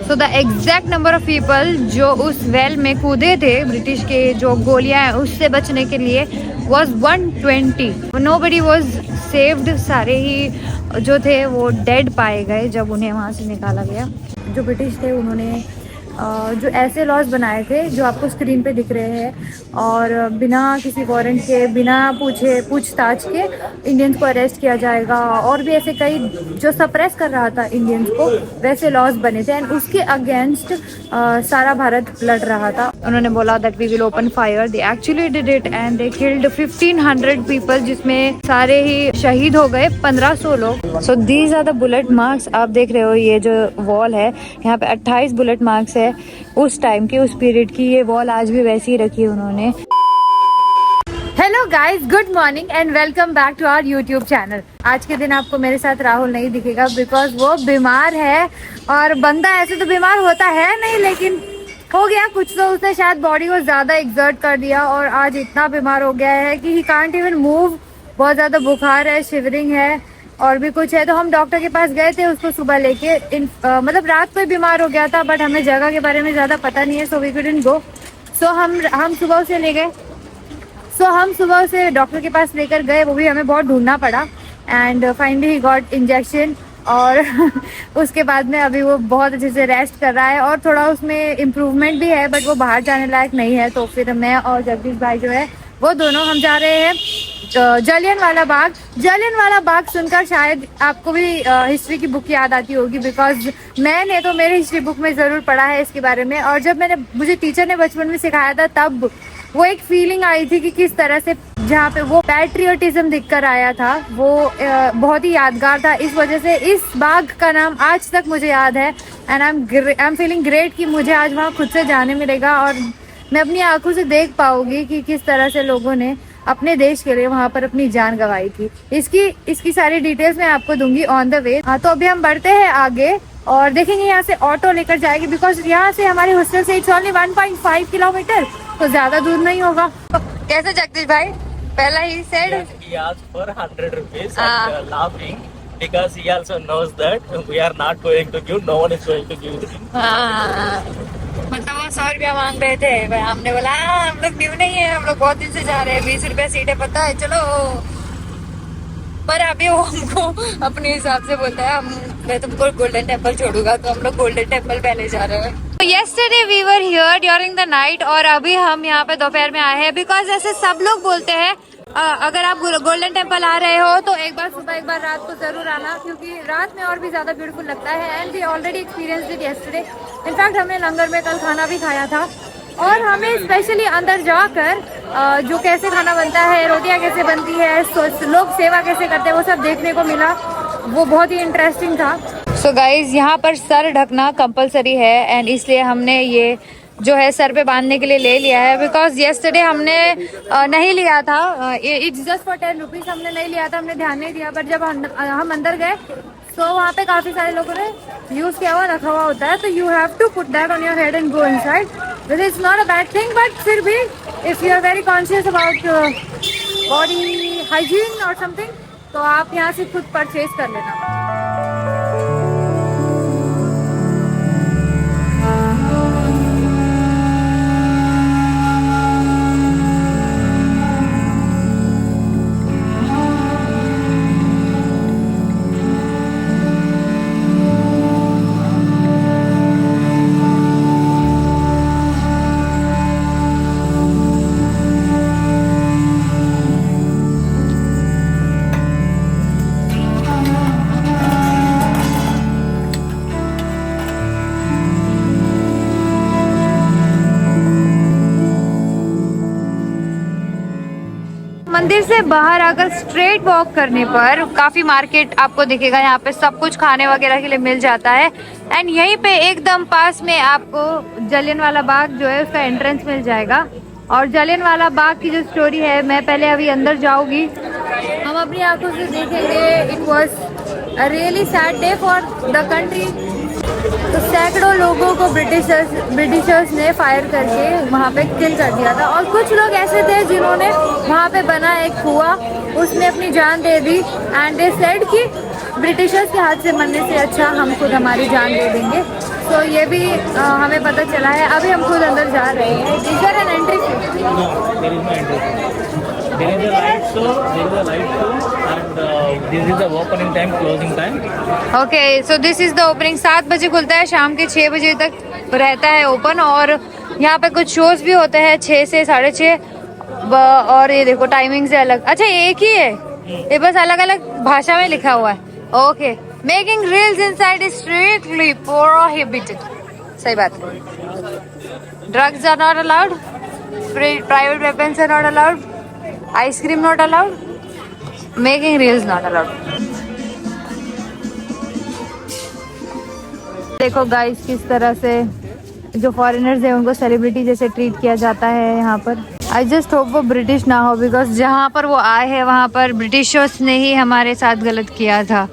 So the exact number of people जो उस well में कूदे थे ब्रिटिश के जो गोलियां हैं उससे बचने के लिए वॉज 120। Nobody was saved. सारे ही जो थे वो डेड पाए गए जब उन्हें वहाँ से निकाला गया। जो ब्रिटिश थे उन्होंने जो ऐसे लॉज बनाए थे जो आपको स्क्रीन पे दिख रहे हैं, और बिना किसी वारंट के, बिना पूछताछ के इंडियंस को अरेस्ट किया जाएगा, और भी ऐसे कई जो सप्रेस कर रहा था इंडियंस को, वैसे लॉज बने थे। एंड उसके अगेंस्ट सारा भारत लड़ रहा था। उन्होंने बोला that we will open fire. They actually did it and they killed 1500 people, जिसमें सारे ही शहीद हो गए, 1500 लोग। So these are the bullet marks. आप देख रहे हो ये जो वॉल है, यहाँ पे 28 बुलेट मार्क्स है उस टाइम की, उस पीरियड की। ये वॉल आज भी वैसी ही रखी है उन्होंने। Hello guys, good morning and welcome back to our YouTube channel. आज के दिन आपको मेरे साथ राहुल नहीं दिखेगा बिकॉज वो बीमार है। और बंदा ऐसे तो बीमार होता है नहीं, लेकिन हो गया कुछ तो उसने शायद बॉडी को ज्यादा एक्सर्ट कर दिया और आज इतना बीमार हो गया है कि ही कांट इवन मूव। बहुत ज्यादा बुखार है, शिवरिंग है और भी कुछ है। तो हम डॉक्टर के पास गए थे उसको सुबह लेके। मतलब रात को ही बीमार हो गया था, बट हमें जगह के बारे में ज्यादा पता नहीं है, सो वी कुडंट गो। सो हम सुबह उसे ले गए। हम सुबह उसे डॉक्टर के पास लेकर गए, वो भी हमें बहुत ढूंढना पड़ा। And finally he got injection. और उसके बाद में अभी वो बहुत अच्छे से रेस्ट कर रहा है और थोड़ा उसमें इम्प्रूवमेंट भी है, बट वो बाहर जाने लायक नहीं है। तो फिर मैं और जगदीश भाई जो है वो दोनों हम जा रहे हैं जलियांवाला बाग। जलियांवाला बाग सुनकर शायद आपको भी हिस्ट्री की बुक याद आती होगी, बिकॉज मैंने तो मेरे हिस्ट्री बुक में ज़रूर पढ़ा है इसके बारे में। और जब मुझे टीचर ने बचपन में सिखाया था, तब वो एक फीलिंग आई थी कि किस तरह से जहाँ पे वो पैट्रियोटिज्म दिखकर आया था, वो बहुत ही यादगार था। इस वजह से इस बाग का नाम आज तक मुझे याद है। And I am feeling great कि मुझे आज वहाँ खुद से जाने मिलेगा और मैं अपनी आंखों से देख पाऊंगी कि किस तरह से लोगों ने अपने देश के लिए वहाँ पर अपनी जान गंवाई थी। इसकी सारी डिटेल्स मैं आपको दूंगी ऑन द वे। हाँ, तो अभी हम बढ़ते हैं आगे और देखेंगे यहाँ से ऑटो लेकर जाएगी, बिकॉज यहाँ से हमारे हॉस्टल से इट्स ओनली 1.5 किलोमीटर, तो ज्यादा दूर नहीं होगा। कैसे जगदीश भाई? पहला he said he asked for 100 rupees and we are laughing because he also knows that we are not going to give, no one is going to give him. मतलब वो 100 रुपया मांग रहे थे, हमने बोला हम लोग न्यू नहीं है, हम लोग बहुत दिन से जा रहे हैं, 20 रुपया सीट है, पता है, चलो। पर अभी वो हमको अपने हिसाब से बोलता है मैं तुमको गोल्डन टेम्पल छोड़ूंगा, तो हम लोग गोल्डन टेम्पल पहले जा रहे हैं। Yesterday we were here during the night और अभी हम यहाँ पे दोपहर में आए हैं, बिकॉज ऐसे सब लोग बोलते हैं अगर आप गोल्डन टेम्पल आ रहे हो तो एक बार सुबह एक बार रात को जरूर आना, क्योंकि रात में और भी ज्यादा ब्यूटीफुल लगता है। And we already experienced it yesterday. In fact हमने लंगर में कल खाना भी खाया था और हमें स्पेशली अंदर जाकर जो कैसे खाना बनता है, रोटियां कैसे बनती है, लोग सेवा कैसे करते हैं, वो सब देखने को मिला। वो बहुत ही इंटरेस्टिंग था। सो गाइज, यहाँ पर सर ढकना कंपलसरी है एंड इसलिए हमने ये जो है सर पे बांधने के लिए ले लिया है, बिकॉज येस्टरडे हमने नहीं लिया था। It's just for 10 rupees. हमने नहीं लिया था, हमने ध्यान नहीं दिया। बट जब हम अंदर गए तो वहाँ पे काफी सारे लोगों ने यूज किया हुआ रखा हुआ होता है, तो you have to put that on your head and go inside. This is not a bad thing, but फिर भी if you are very conscious about body hygiene और समथिंग, तो आप यहाँ से खुद परचेज कर लेना। मंदिर से बाहर आकर स्ट्रेट वॉक करने पर काफी मार्केट आपको दिखेगा। यहाँ पे सब कुछ खाने वगैरह के लिए मिल जाता है। एंड यहीं पे एकदम पास में आपको जलियांवाला बाग जो है उसका एंट्रेंस मिल जाएगा। और जलियांवाला बाग की जो स्टोरी है, मैं पहले अभी अंदर जाऊंगी, हम अपनी आंखों से देखेंगे। It was a really sad day for the country. तो सैकड़ों लोगों को ब्रिटिशर्स ने फायर करके वहाँ पे किल कर दिया था। और कुछ लोग ऐसे थे जिन्होंने वहाँ पे बना एक कुआं, उसमें अपनी जान दे दी। एंड दे सेड कि ब्रिटिशर्स के हाथ से मरने से अच्छा हम खुद हमारी जान दे देंगे। तो ये भी हमें पता चला है। अभी हम खुद अंदर जा रहे हैं। Is there an entry fee? No, there is no entry. There is a light show, there is a light show, and this is the opening time, closing time. Okay, so this is the opening. 7 बजे खुलता है, शाम के 6 बजे तक रहता है open. और यहाँ पे कुछ शोज भी होते हैं 6 से 6:30। और ये देखो टाइमिंग से अलग। अच्छा एक ही है, ये बस अलग अलग भाषा में लिखा हुआ है। Okay, making reels inside is strictly prohibited. सही बात है। Drugs are not allowed, private weapons are not allowed, ice cream not allowed, making reels not allowed. देखो गाइस किस तरह से जो फॉरेनर्स हैं उनको सेलिब्रिटी जैसे ट्रीट किया जाता है यहाँ पर। आई जस्ट होप वो ब्रिटिश ना हो, बिकॉज जहाँ पर वो आए हैं वहाँ पर ब्रिटिशर्स ने ही हमारे साथ गलत किया था।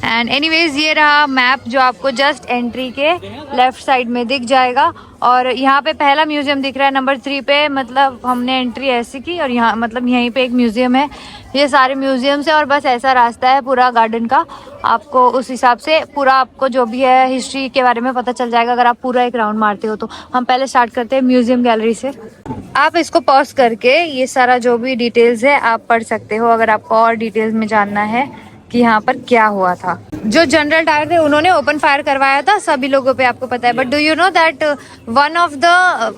एंड एनीवेज ये रहा मैप जो आपको जस्ट एंट्री के लेफ्ट साइड में दिख जाएगा। और यहाँ पे पहला म्यूजियम दिख रहा है नंबर 3 पे। मतलब हमने एंट्री ऐसी की और यहाँ मतलब यहीं पे एक म्यूजियम है। ये सारे म्यूजियम्स है और बस ऐसा रास्ता है पूरा गार्डन का। आपको उस हिसाब से पूरा आपको जो भी है हिस्ट्री के बारे में पता चल जाएगा अगर आप पूरा एक राउंड मारते हो तो। हम पहले स्टार्ट करते हैं म्यूजियम गैलरी से। आप इसको पॉज करके ये सारा जो भी डिटेल्स है आप पढ़ सकते हो अगर आपको और डिटेल्स में जानना है कि यहाँ पर क्या हुआ था। जो जनरल डायर थे उन्होंने ओपन फायर करवाया था सभी लोगों पे, आपको पता है। But do you know that one of the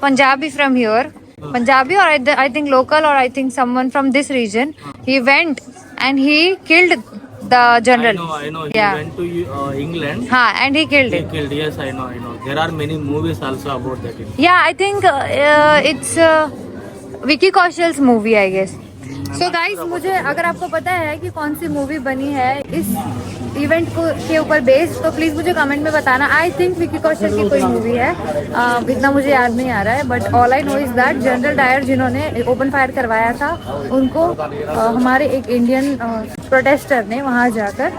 Punjabi from here, Punjabi और आई थिंक लोकल और I think someone from this region, he went and he killed the general. I know. Yeah. He went to England. हाँ, and he killed He it. killed. Yes, I know. There are many movies also about that. Yeah, I think it's Vicky Kaushal's movie, I guess. So guys, मुझे अगर आपको पता है कि कौन सी movie बनी है इस इवेंट को के ऊपर बेस्ड तो प्लीज़ मुझे कमेंट में बताना। आई थिंक विकी कौशल की कोई मूवी है, इतना मुझे याद नहीं आ रहा है। But all I know is that general Dyer जिन्होंने ओपन फायर करवाया था उनको हमारे एक इंडियन प्रोटेस्टर ने वहाँ जाकर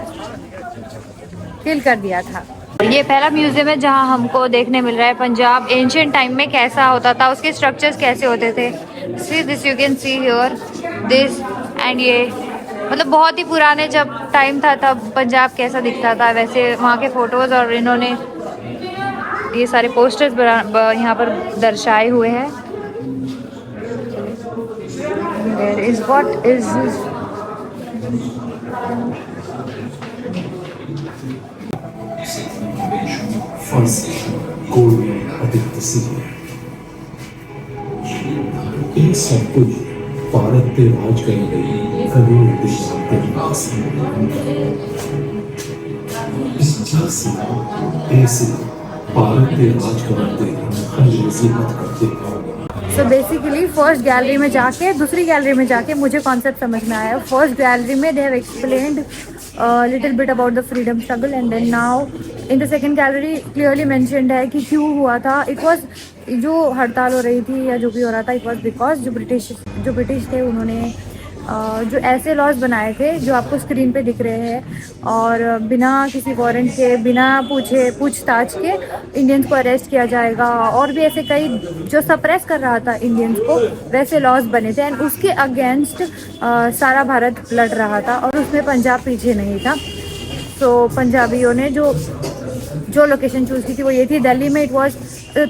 किल कर दिया था। ये पहला म्यूजियम है जहाँ हमको देखने मिल रहा है पंजाब एंशिएंट टाइम में कैसा होता था, उसके स्ट्रक्चर्स कैसे होते थे। See this, you can see here this. And ये मतलब बहुत ही पुराने जब टाइम था तब पंजाब कैसा दिखता था वैसे वहाँ के फोटोज और इन्होंने ये सारे पोस्टर्स यहाँ पर दर्शाए हुए हैं। There is what is this? ਇਹ ਸਭ ਕੁਝ ਭਾਰਤ ਤੇ ਰਾਜ ਕਰਨ ਲਈ ਕਰੋੜ ਦੇਸ਼ਾਂ ਦੇ ਵਿਕਾਸ ਇਸ ਚਾਸੀ ਇਸ ਭਾਰਤ ਤੇ ਰਾਜ ਕਰਨ ਦੇ ਅੰਗਰੇਜ਼ੀ मत करते सो बेसिकली फर्स्ट गैलरी में जाके दूसरी गैलरी में जाके मुझे कॉन्सेप्ट समझ में आया। फर्स्ट गैलरी में they have explained little bit about the freedom struggle and then now in the second gallery clearly mentioned है कि क्यों हुआ था। इट वाज जो हड़ताल हो रही थी या जो भी हो रहा था इट वाज बिकॉज जो ब्रिटिश थे उन्होंने जो ऐसे लॉज बनाए थे जो आपको स्क्रीन पे दिख रहे हैं और बिना किसी वारंट के बिना पूछताछ के इंडियंस को अरेस्ट किया जाएगा और भी ऐसे कई जो सप्रेस कर रहा था इंडियंस को वैसे लॉज बने थे। एंड उसके अगेंस्ट सारा भारत लड़ रहा था और उसमें पंजाब पीछे नहीं था। तो पंजाबियों ने जो लोकेशन चूज़ की थी वो ये थी दिल्ली में। इट वाज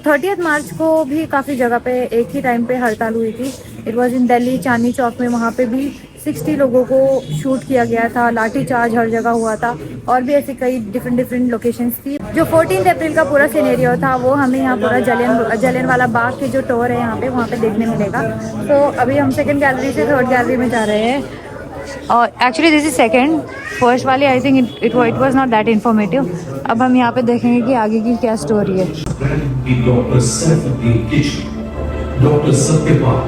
30 मार्च को भी काफ़ी जगह पे एक ही टाइम पे हड़ताल हुई थी। It was in Delhi Chandni Chowk में, वहाँ पे भी 60 लोगों को शूट किया गया था, लाठी चार्ज हर जगह हुआ था और भी ऐसी कई डिफरेंट लोकेशंस थी। जो 14 अप्रैल का पूरा सिनेरियो था वो हमें यहाँ पूरा जलियन वाला बाग के जो टोर है यहाँ पे वहाँ पे देखने मिलेगा। तो अभी हम सेकेंड गैलरी से थर्ड गैलरी में जा रहे हैं और actually this is second. First वाली I think it was not that informative. अब हम यहाँ पे देखेंगे कि आगे की क्या स्टोरी है। डॉक्टर सत्यपाल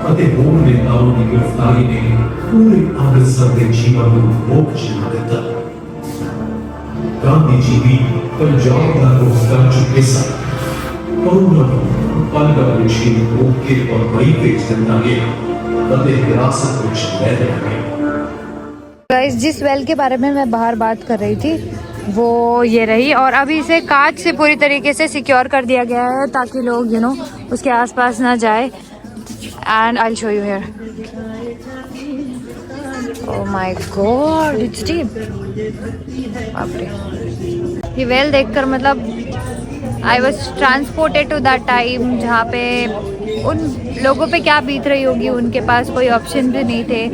ਅਤੇ ਹੋਰ ਨੇਤਾਵਾਂ ਦੀ ਗ੍ਰਿਫਤਾਰੀ ਨੇ ਪੂਰੇ ਅੰਮ੍ਰਿਤਸਰ ਦੇ ਜੀਵਨ ਨੂੰ ਮੋੜ ਜਿਹਾ ਦਿੱਤਾ। ਗਾਂਧੀ ਜੀ ਵੀ ਪੰਜਾਬ ਦਾ ਰੁਖ ਕਰ ਚੁੱਕੇ ਸਨ ਪਰ ਉਹਨਾਂ ਨੂੰ ਪਲਕਾਂ ਵਿੱਚ ਹੀ ਰੋਕ ਕੇ ਬੰਬਈ ਭੇਜ ਦਿੱਤਾ ਗਿਆ ਅਤੇ ਹਿਰਾਸਤ ਵਿੱਚ ਲੈ ਲਿਆ ਗਿਆ। गाइस जिस वेल के बारे में मैं बाहर बात कर रही थी वो ये रही और अभी इसे कांच से पूरी तरीके से सिक्योर कर दिया गया है ताकि लोग उसके आसपास ना जाए। And I'll show you here. Oh my God, it's deep. बाप रे। ये वेल देखकर मतलब I was transported to that time, जहाँ पे उन लोगों पे क्या बीत रही होगी, उनके पास कोई ऑप्शन भी नहीं थे।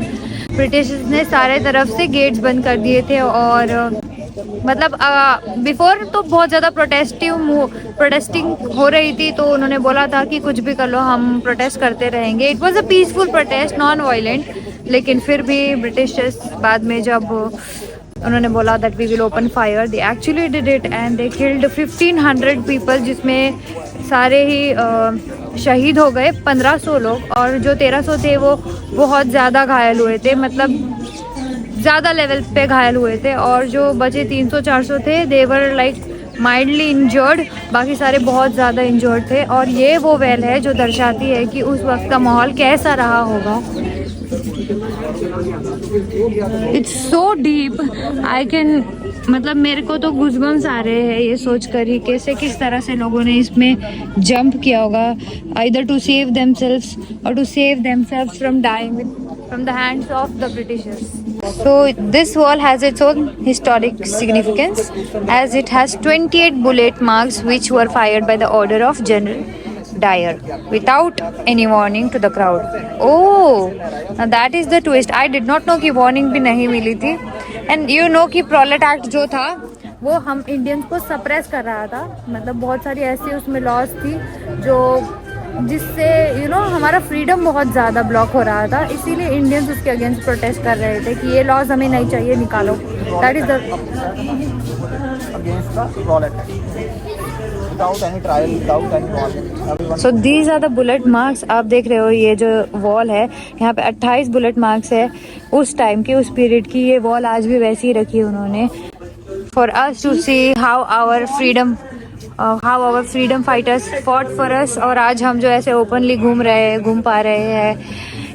ब्रिटिश ने सारे तरफ से गेट्स बंद कर दिए थे और मतलब बिफोर तो बहुत ज़्यादा प्रोटेस्टिंग हो रही थी, तो उन्होंने बोला था कि कुछ भी कर लो हम प्रोटेस्ट करते रहेंगे। It was a peaceful protest, non violent, लेकिन फिर भी ब्रिटिशर्स बाद में जब उन्होंने बोला that we will open fire, they actually did it and they killed 1500 people, जिसमें सारे ही शहीद हो गए 1500 लोग, और जो 1300 थे वो बहुत ज़्यादा घायल हुए थे, मतलब ज़्यादा लेवल पे घायल हुए थे, और जो बचे 300-400 थे they were like mildly injured, बाकी सारे बहुत ज़्यादा इंजर्ड थे। और ये वो वेल है जो दर्शाती है कि उस वक्त का माहौल कैसा रहा होगा। It's so deep, I can, मतलब मेरे को तो गूज़बम्स आ रहे हैं ये सोच कर ही कैसे किस तरह से लोगों ने इसमें जंप किया होगा, आइदर टू सेव देमसेल्व्स और to save themselves from dying from the hands of the Britishers. So this wall has its own historic significance as it has 28 bullet marks which were fired by the order of General Dyer without any warning to the crowd. Oh, now that is the twist. I did not know कि warning भी नहीं मिली थी, and you know कि Prollet Act जो था वो हम Indians को सप्रेस कर रहा था, मतलब बहुत सारी ऐसी उसमें लॉज थी जो जिससे हमारा फ्रीडम बहुत ज़्यादा ब्लॉक हो रहा था, इसीलिए इंडियंस उसके अगेंस्ट प्रोटेस्ट कर रहे थे कि ये लॉज हमें नहीं चाहिए, निकालो। That is the against the Prollet Act without any trial, without any warning. So these are the bullet marks. आप देख रहे हो ये जो वॉल है यहाँ पे 28 बुलेट मार्क्स है उस टाइम की, उस पीरियड की। ये वॉल आज भी वैसी ही रखी है उन्होंने, for us to see how our freedom fighters fought for us. और आज हम जो ऐसे ओपनली घूम पा रहे हैं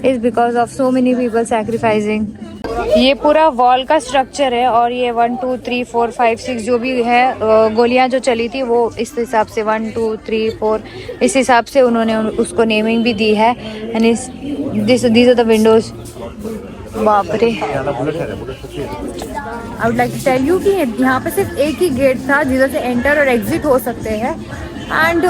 is because of so many people sacrificing. ये पूरा वॉल का स्ट्रक्चर है और ये 1 2 3 4 5 6 जो भी है गोलियां जो चली थी वो इस हिसाब से 1 2 3 4 इस हिसाब से उन्होंने उसको नेमिंग भी दी है। And these are the windows. बाप रे, I would like to tell you कि यहाँ पे सिर्फ एक ही गेट था जिधर से एंटर और एग्जिट हो सकते हैं, एंड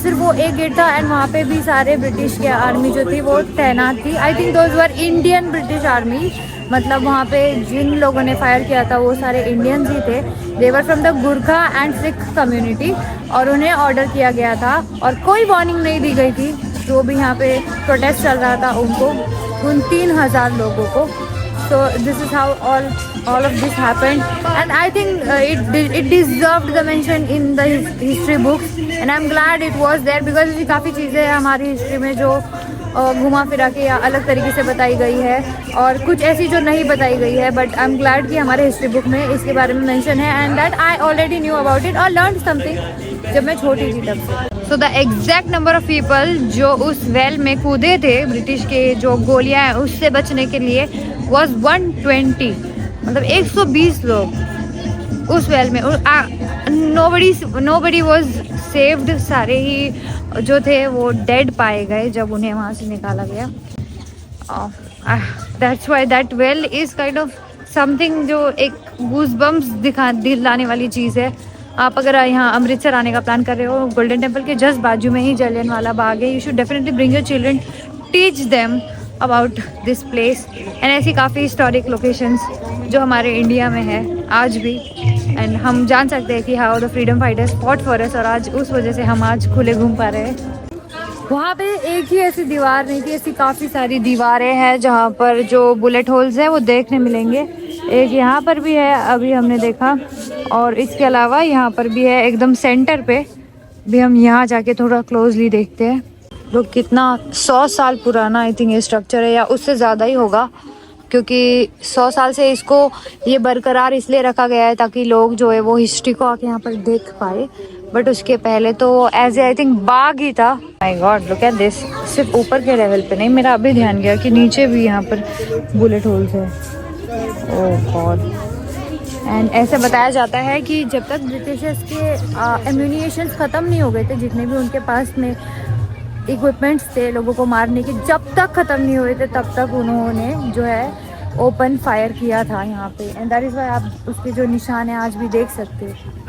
सिर्फ वो एक गेट था, एंड वहाँ पे भी सारे ब्रिटिश के आर्मी जो थी वो तैनात थी। I think those were Indian British army, मतलब वहाँ पे जिन लोगों ने फायर किया था वो सारे इंडियंस ही थे। They were from the Gurkha and Sikh community, और उन्हें ऑर्डर किया गया था और कोई वार्निंग नहीं दी गई थी। जो भी यहाँ पे प्रोटेस्ट चल रहा था उनको, उन 3000 लोगों को। So this is how all of this happened, and I think it deserved the mention in the history books, and I'm glad it was there because काफ़ी चीज़ें हमारी हिस्ट्री में जो घुमा फिरा के या अलग तरीके से बताई गई है, और कुछ ऐसी जो नहीं बताई गई है, बट आई एम ग्लैड कि हमारे हिस्ट्री बुक में इसके बारे में मेंशन है, and that I already knew about it और लर्न समथिंग जब मैं छोटी थी तब से। So the exact number of people जो उस वेल में कूदे थे ब्रिटिश के जो गोलियां हैं उससे बचने के लिए वॉज 120, मतलब 120 लोग उस वेल में। नोबडी वॉज सेव्ड, सारे ही जो थे वो डेड पाए गए जब उन्हें वहाँ से निकाला गया। That's why that well is kind of something जो एक गूज़बम्स दिलाने वाली चीज़ है। आप अगर यहाँ अमृतसर आने का प्लान कर रहे हो, गोल्डन टेम्पल के जस्ट बाजू में ही जलियांवाला बाग है। You should definitely bring your children, teach them about this place, and ऐसी काफ़ी हिस्टोरिक लोकेशंस जो हमारे इंडिया में है आज भी, एंड हम जान सकते हैं कि how the freedom fighters fought for us, और आज उस वजह से हम आज खुले घूम पा रहे हैं। वहाँ पे एक ही ऐसी दीवार नहीं थी, ऐसी काफ़ी सारी दीवारें हैं जहाँ पर जो बुलेट होल्स हैं वो देखने मिलेंगे। एक यहाँ पर भी है, अभी हमने देखा, और इसके अलावा यहाँ पर भी है एकदम सेंटर पे भी। हम यहाँ जाके थोड़ा क्लोजली देखते हैं। लोग कितना 100 साल पुराना आई थिंक ये स्ट्रक्चर है, या उससे ज़्यादा ही होगा, क्योंकि 100 साल से इसको ये बरकरार इसलिए रखा गया है ताकि लोग जो है वो हिस्ट्री को आके यहाँ पर देख पाए। बट उसके पहले तो एज ए आई थिंक बाग ही था। My God, look at this. सिर्फ ऊपर के लेवल पे नहीं, मेरा अभी ध्यान गया कि नीचे भी यहाँ पर बुलेट होल्स है। ओह गॉड। एंड ऐसे बताया जाता है कि जब तक ब्रिटिशर्स के एम्यूनिशंस ख़त्म नहीं हो गए थे, जितने भी उनके पास में इक्विपमेंट्स थे लोगों को मारने के, जब तक ख़त्म नहीं हुए थे तब तक उन्होंने जो है ओपन फायर किया था यहाँ पे। एंड दैट इज़ व्हाई आप उसके जो निशान है आज भी देख सकते हो।